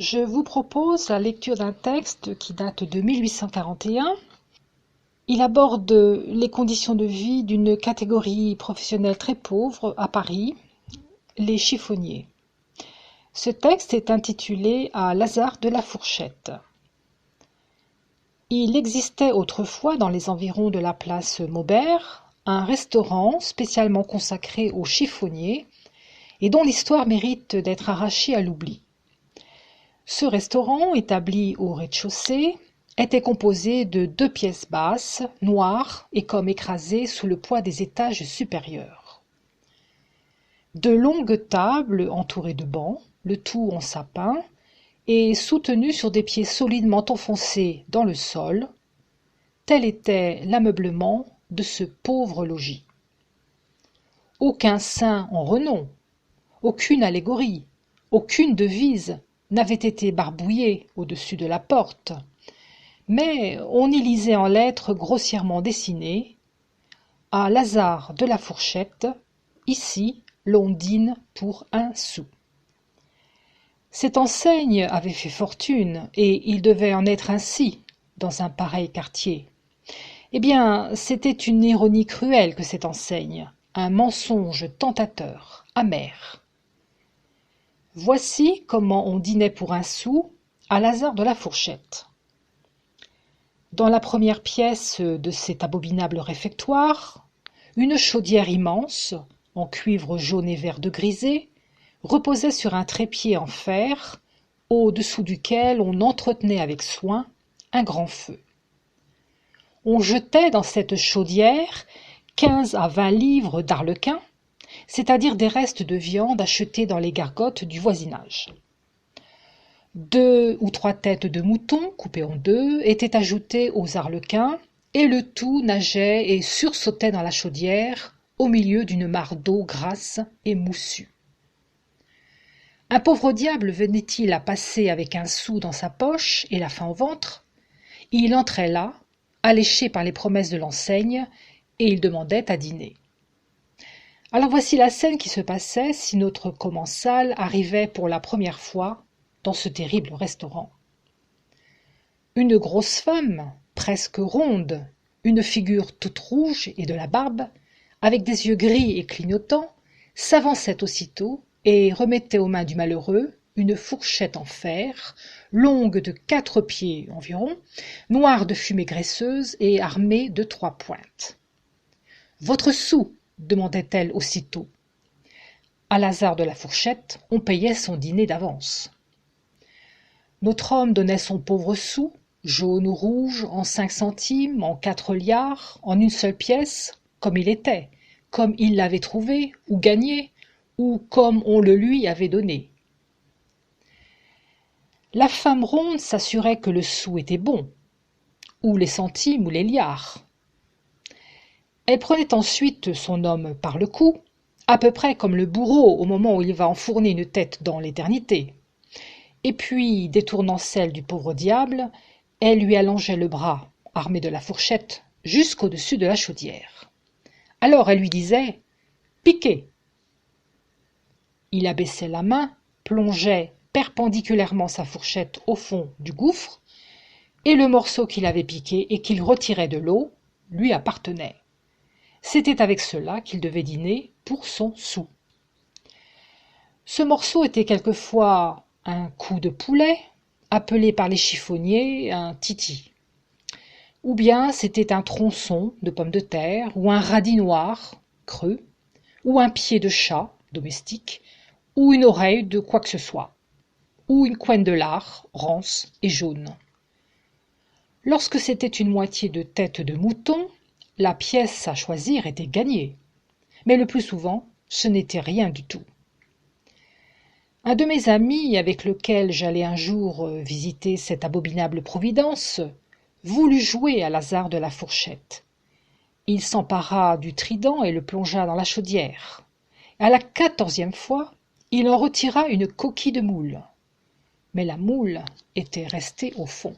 Je vous propose la lecture d'un texte qui date de 1841. Il aborde les conditions de vie d'une catégorie professionnelle très pauvre à Paris, les chiffonniers. Ce texte est intitulé « À Lazare de la Fourchette ». Il existait autrefois dans les environs de la place Maubert un restaurant spécialement consacré aux chiffonniers et dont l'histoire mérite d'être arrachée à l'oubli. Ce restaurant, établi au rez-de-chaussée, était composé de 2 pièces basses, noires et comme écrasées sous le poids des étages supérieurs. De longues tables entourées de bancs, le tout en sapin, et soutenues sur des pieds solidement enfoncés dans le sol, tel était l'ameublement de ce pauvre logis. Aucun saint en renom, aucune allégorie, aucune devise n'avait été barbouillée au-dessus de la porte, mais on y lisait en lettres grossièrement dessinées « À Lazare de la Fourchette, ici l'on dîne pour 1 sou ». Cette enseigne avait fait fortune, et il devait en être ainsi dans un pareil quartier. Eh bien, c'était une ironie cruelle que cette enseigne, un mensonge tentateur, amer. Voici comment on dînait pour 1 sou à Lazare de la Fourchette. Dans la première pièce de cet abominable réfectoire, une chaudière immense, en cuivre jaune et vert de grisé, reposait sur un trépied en fer, au-dessous duquel on entretenait avec soin un grand feu. On jetait dans cette chaudière 15 à 20 livres d'arlequin, c'est-à-dire des restes de viande achetés dans les gargotes du voisinage. 2 ou 3 têtes de mouton coupées en 2 étaient ajoutées aux arlequins, et le tout nageait et sursautait dans la chaudière au milieu d'une mare d'eau grasse et moussue. Un pauvre diable venait-il à passer avec 1 sou dans sa poche et la faim au ventre, il entrait là, alléché par les promesses de l'enseigne, et il demandait à dîner. Alors voici la scène qui se passait si notre commensal arrivait pour la première fois dans ce terrible restaurant. Une grosse femme, presque ronde, une figure toute rouge et de la barbe, avec des yeux gris et clignotants, s'avançait aussitôt et remettait aux mains du malheureux une fourchette en fer, longue de 4 pieds environ, noire de fumée graisseuse et armée de 3 pointes. « Votre sou » demandait-elle aussitôt. À Lazare de la Fourchette, on payait son dîner d'avance. Notre homme donnait son pauvre sou, jaune ou rouge, en 5 centimes, en 4 liards, en une seule pièce, comme il était, comme il l'avait trouvé, ou gagné, ou comme on le lui avait donné. La femme ronde s'assurait que le sou était bon, ou les centimes ou les liards. Elle prenait ensuite son homme par le cou, à peu près comme le bourreau au moment où il va enfourner une tête dans l'éternité. Et puis, détournant celle du pauvre diable, elle lui allongeait le bras, armé de la fourchette, jusqu'au-dessus de la chaudière. Alors elle lui disait « Piquez !» Il abaissait la main, plongeait perpendiculairement sa fourchette au fond du gouffre, et le morceau qu'il avait piqué et qu'il retirait de l'eau lui appartenait. C'était avec cela qu'il devait dîner pour son sou. Ce morceau était quelquefois un cou de poulet, appelé par les chiffonniers un titi. Ou bien c'était un tronçon de pomme de terre, ou un radis noir, creux, ou un pied de chat, domestique, ou une oreille de quoi que ce soit, ou une couenne de lard, rance et jaune. Lorsque c'était une moitié de tête de mouton, la pièce à choisir était gagnée, mais le plus souvent, ce n'était rien du tout. Un de mes amis, avec lequel j'allais un jour visiter cette abominable providence, voulut jouer à Lazare de la Fourchette. Il s'empara du trident et le plongea dans la chaudière. À la 14e fois, il en retira une coquille de moule. Mais la moule était restée au fond.